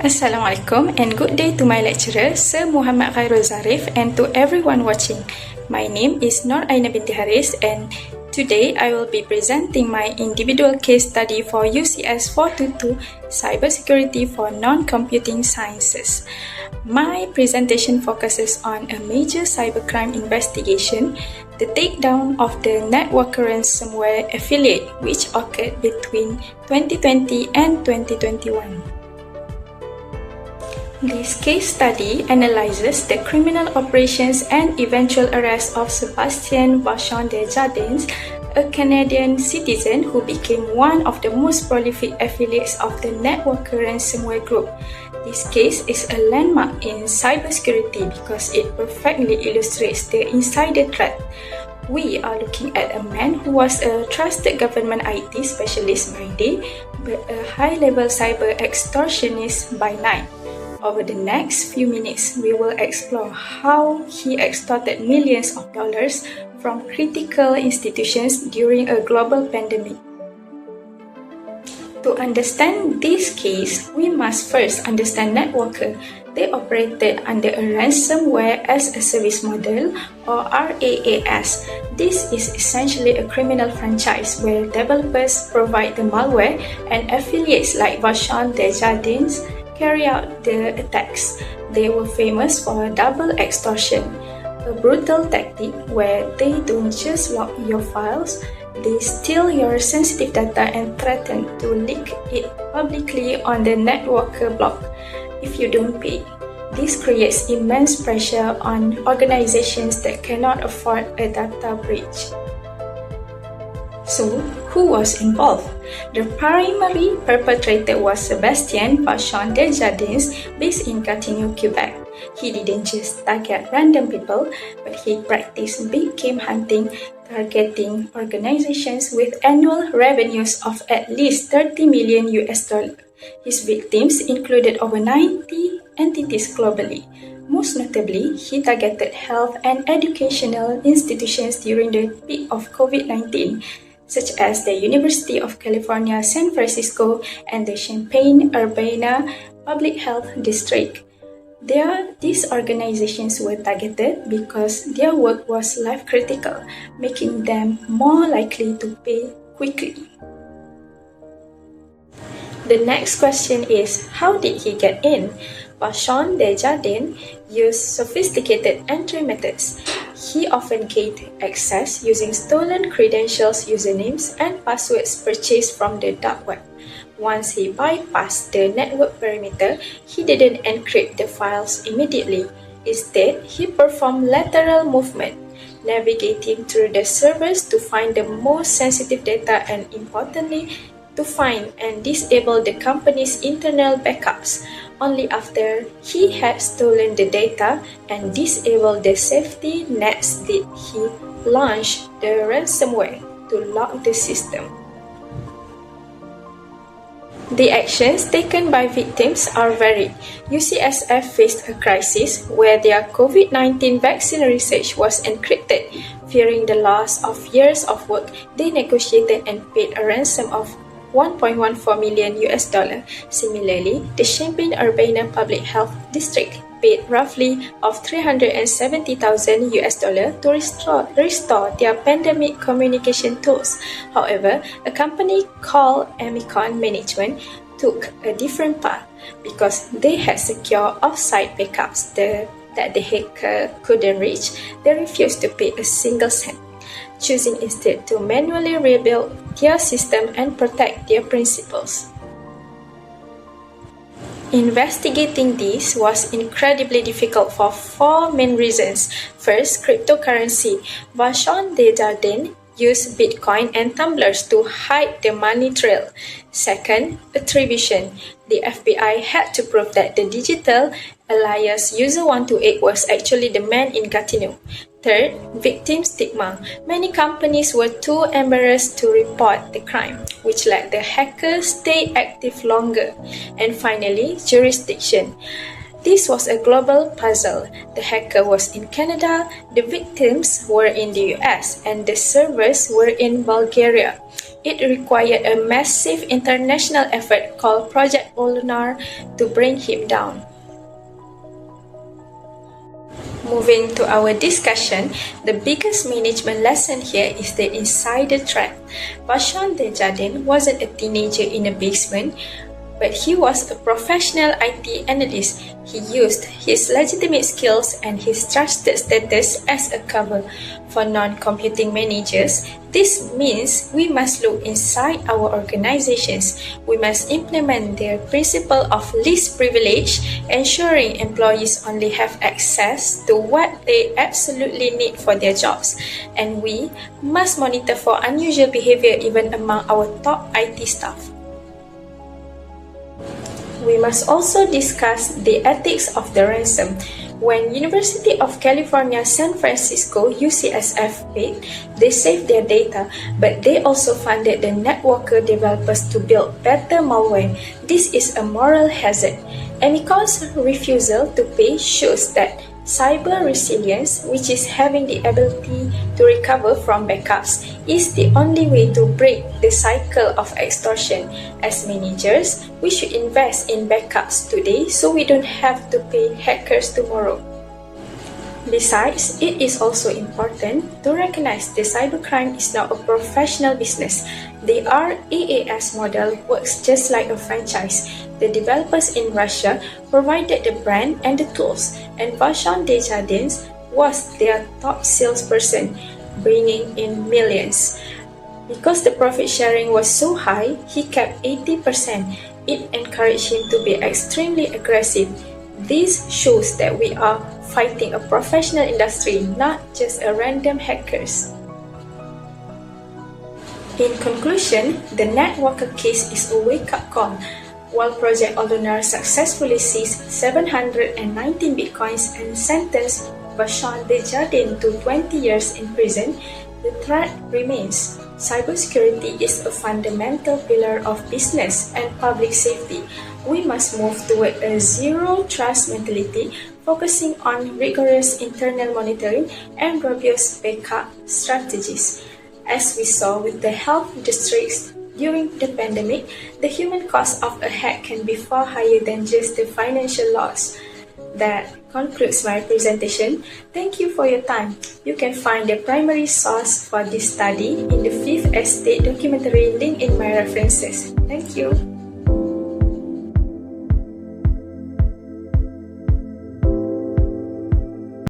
Assalamualaikum and good day to my lecturer, Sir Muhammad Khairul Zarif, and to everyone watching. My name is Nur Aina binti Haris, and today I will be presenting my individual case study for UCS422 Cybersecurity for Non-Computing Sciences. My presentation focuses on a major cybercrime investigation, the takedown of the network ransomware affiliate which occurred between 2020 and 2021. This case study analyzes the criminal operations and eventual arrest of Sébastien Vachon Desjardins, a Canadian citizen who became one of the most prolific affiliates of the network ransomware group. This case is a landmark in cybersecurity because it perfectly illustrates the insider threat. We are looking at a man who was a trusted government IT specialist by day, but a high-level cyber extortionist by night. Over the next few minutes, we will explore how he extorted millions of dollars from critical institutions during a global pandemic. To understand this case, we must first understand Networker. They operated under a ransomware as a service model, or RAAS. This is essentially a criminal franchise where developers provide the malware and affiliates like Vachon Desjardins carry out the attacks. They were famous for double extortion, a brutal tactic where they don't just lock your files, they steal your sensitive data and threaten to leak it publicly on the Networker blog if you don't pay. This creates immense pressure on organizations that cannot afford a data breach. So, who was involved? The primary perpetrator was Sébastien Vachon Desjardins, based in Gatineau, Quebec. He didn't just target random people, but he practiced big game hunting, targeting organizations with annual revenues of at least 30 million US dollars. His victims included over 90 entities globally. Most notably, he targeted health and educational institutions during the peak of COVID-19, such as the University of California, San Francisco, and the Champaign-Urbana Public Health District. These organizations were targeted because their work was life-critical, making them more likely to pay quickly. The next question is, how did he get in? Vachon Desjardins used sophisticated entry methods. He often gained access using stolen credentials, usernames, and passwords purchased from the dark web. Once he bypassed the network perimeter, he didn't encrypt the files immediately. Instead, he performed lateral movement, navigating through the servers to find the most sensitive data and, importantly, to find and disable the company's internal backups. Only after he had stolen the data and disabled the safety nets did he launch the ransomware to lock the system. The actions taken by victims are varied. UCSF faced a crisis where their COVID-19 vaccine research was encrypted. Fearing the loss of years of work, they negotiated and paid a ransom of $1.14 million US dollar. Similarly, the Champaign-Urbana Public Health District paid roughly of $370,000 US dollar to restore their pandemic communication tools. However, a company called Amicon Management took a different path because they had secure off-site backups that the hacker couldn't reach. They refused to pay a single cent, choosing instead to manually rebuild their system and protect their principals. Investigating this was incredibly difficult for four main reasons. First, cryptocurrency. Vachon Desjardins used Bitcoin and tumblers to hide the money trail. Second, attribution. The FBI had to prove that the digital alias user128 was actually the man in Gatineau. Third, victim stigma. Many companies were too embarrassed to report the crime, which let the hackers stay active longer. And finally, jurisdiction. This was a global puzzle. The hacker was in Canada, the victims were in the US, and the servers were in Bulgaria. It required a massive international effort called Project Lunar to bring him down. Moving to our discussion, the biggest management lesson here is the insider trap. Vashon Desjardins wasn't a teenager in a basement, but he was a professional IT analyst. He used his legitimate skills and his trusted status as a cover. For non-computing managers, this means we must look inside our organizations. We must implement their principle of least privilege, ensuring employees only have access to what they absolutely need for their jobs. And we must monitor for unusual behavior even among our top IT staff. We must also discuss the ethics of the ransom. When University of California, San Francisco, UCSF paid, they saved their data, but they also funded the networker developers to build better malware. This is a moral hazard. Amico's refusal to pay shows that cyber resilience, which is having the ability to recover from backups, is the only way to break the cycle of extortion. As managers, we should invest in backups today so we don't have to pay hackers tomorrow. Besides, it is also important to recognize that cybercrime is now a professional business. The RAAS model works just like a franchise. The developers in Russia provided the brand and the tools, and Vashon Desjardins was their top salesperson, bringing in millions. Because the profit sharing was so high, he kept 80%. It encouraged him to be extremely aggressive. This shows that we are fighting a professional industry, not just a random hackers. In conclusion, the networker case is a wake-up call. While Project Lunar successfully seized 719 bitcoins and sentenced Vashon Desjardins to 20 years in prison, the threat remains. Cybersecurity is a fundamental pillar of business and public safety. We must move toward a zero-trust mentality, focusing on rigorous internal monitoring and robust backup strategies. As we saw with the health districts during the pandemic, the human cost of a hack can be far higher than just the financial loss. That concludes my presentation. Thank you for your time. You can find the primary source for this study in the Fifth Estate documentary link in my references. Thank you.